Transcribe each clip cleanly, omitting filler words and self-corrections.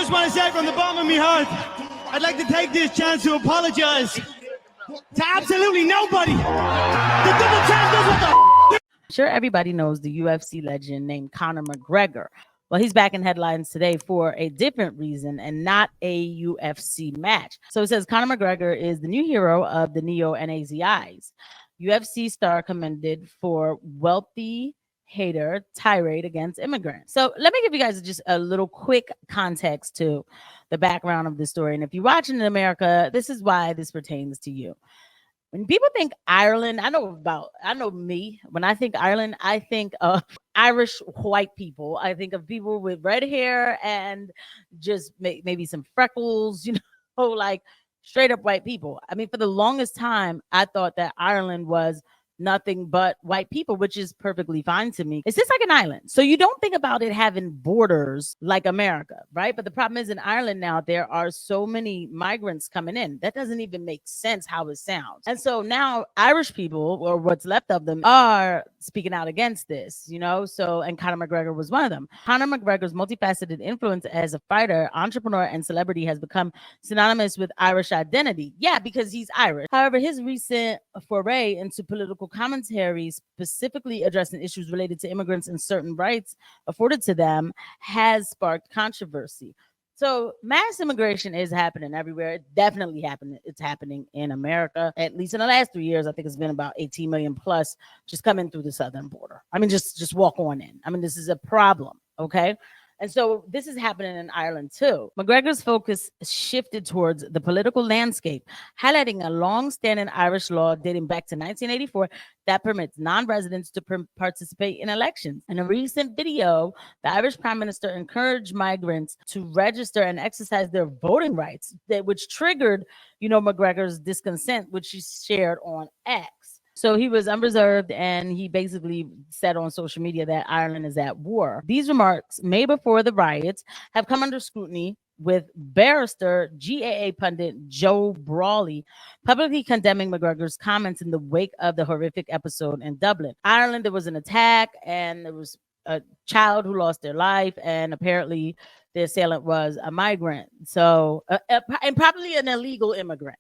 just want to say from the bottom of my heart, I'd like to take this chance to apologize to absolutely nobody. The double champ does what the Sure, everybody knows the UFC legend named Conor McGregor. Well, he's back in headlines today for a different reason and not a UFC match. So it says Conor McGregor is the new hero of the neo-Nazis. UFC star commended for wealthy hater tirade against immigrants. So let me give you guys just a little quick context to the background of this story. And if you're watching in America, this is why this pertains to you. When people think Ireland, I know me. When I think Ireland, I think of Irish white people. I think of people with red hair and just maybe some freckles, like straight up white people. I mean, for the longest time, I thought that Ireland was nothing but white people, which is perfectly fine to me. It's just like an island. So you don't think about it having borders like America, right? But the problem is in Ireland now, there are so many migrants coming in. That doesn't even make sense how it sounds. And so now Irish people, or what's left of them, are speaking out against this, and Conor McGregor was one of them. Conor McGregor's multifaceted influence as a fighter, entrepreneur, and celebrity has become synonymous with Irish identity. Yeah, because he's Irish. However, his recent foray into political commentary, specifically addressing issues related to immigrants and certain rights afforded to them, has sparked controversy. So mass immigration is happening everywhere. It's definitely happening. It's happening in America. At least in the last 3 years, I think it's been about 18 million plus just coming through the southern border. I mean, just walk on in. I mean, this is a problem, okay? And so this is happening in Ireland too. McGregor's focus shifted towards the political landscape, highlighting a long-standing Irish law dating back to 1984 that permits non-residents to participate in elections. In a recent video, the Irish Prime Minister encouraged migrants to register and exercise their voting rights, which triggered, McGregor's discontent, which he shared on X. So he was unreserved, and he basically said on social media that Ireland is at war. These remarks, made before the riots, have come under scrutiny, with barrister GAA pundit Joe Brawley publicly condemning McGregor's comments in the wake of the horrific episode in Dublin. Ireland, there was an attack, and there was a child who lost their life, and apparently the assailant was a migrant. So, and probably an illegal immigrant,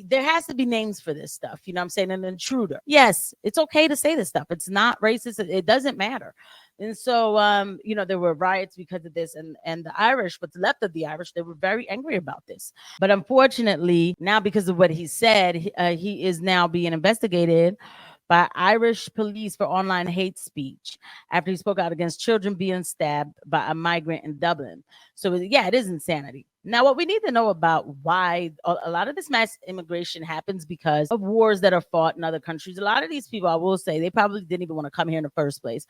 there has to be names for this stuff. I'm saying an intruder. Yes, it's okay to say this stuff. It's not racist. It doesn't matter. And so, there were riots because of this, and the Irish, what's left of the Irish, they were very angry about this. But unfortunately, now because of what he said, he is now being investigated by Irish police for online hate speech after he spoke out against children being stabbed by a migrant in Dublin. So, yeah, it is insanity. Now, what we need to know about why a lot of this mass immigration happens because of wars that are fought in other countries. A lot of these people, I will say, they probably didn't even want to come here in the first place.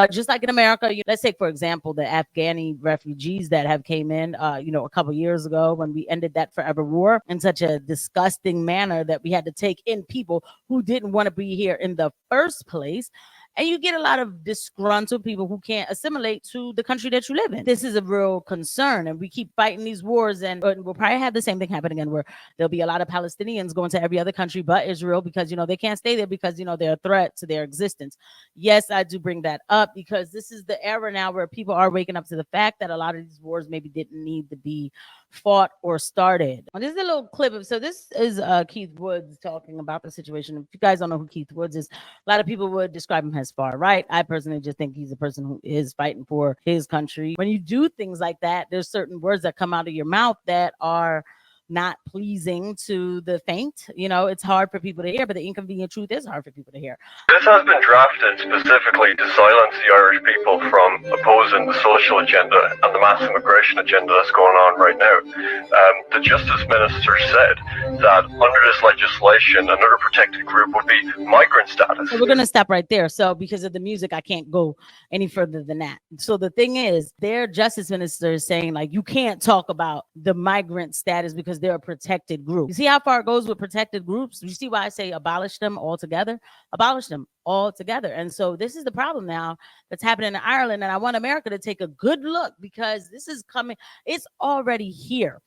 Just like in America, let's take, for example, the Afghani refugees that have came in, a couple years ago when we ended that forever war in such a disgusting manner that we had to take in people who didn't want to be here in the first place. And you get a lot of disgruntled people who can't assimilate to the country that you live in. This is a real concern. And we keep fighting these wars, and we'll probably have the same thing happen again, where there'll be a lot of Palestinians going to every other country but Israel because, they can't stay there because, they're a threat to their existence. Yes, I do bring that up because this is the era now where people are waking up to the fact that a lot of these wars maybe didn't need to be fought or started. This is a little clip of, so this is Keith Woods talking about the situation. If you guys don't know who Keith Woods is, a lot of people would describe him as far right. I personally just think he's a person who is fighting for his country. When you do things like that, there's certain words that come out of your mouth that are not pleasing to the faint. It's hard for people to hear, but the inconvenient truth is hard for people to hear. This has been drafted specifically to silence the Irish people from opposing the social agenda and the mass immigration agenda that's going on right now. The Justice Minister said that under this legislation, another protected group would be migrant status. So we're going to stop right there. So because of the music, I can't go any further than that. So the thing is, their Justice Minister is saying, you can't talk about the migrant status because they're a protected group. You see how far it goes with protected groups? You see why I say abolish them altogether? Abolish them altogether. And so this is the problem now that's happening in Ireland. And I want America to take a good look because this is coming. It's already here.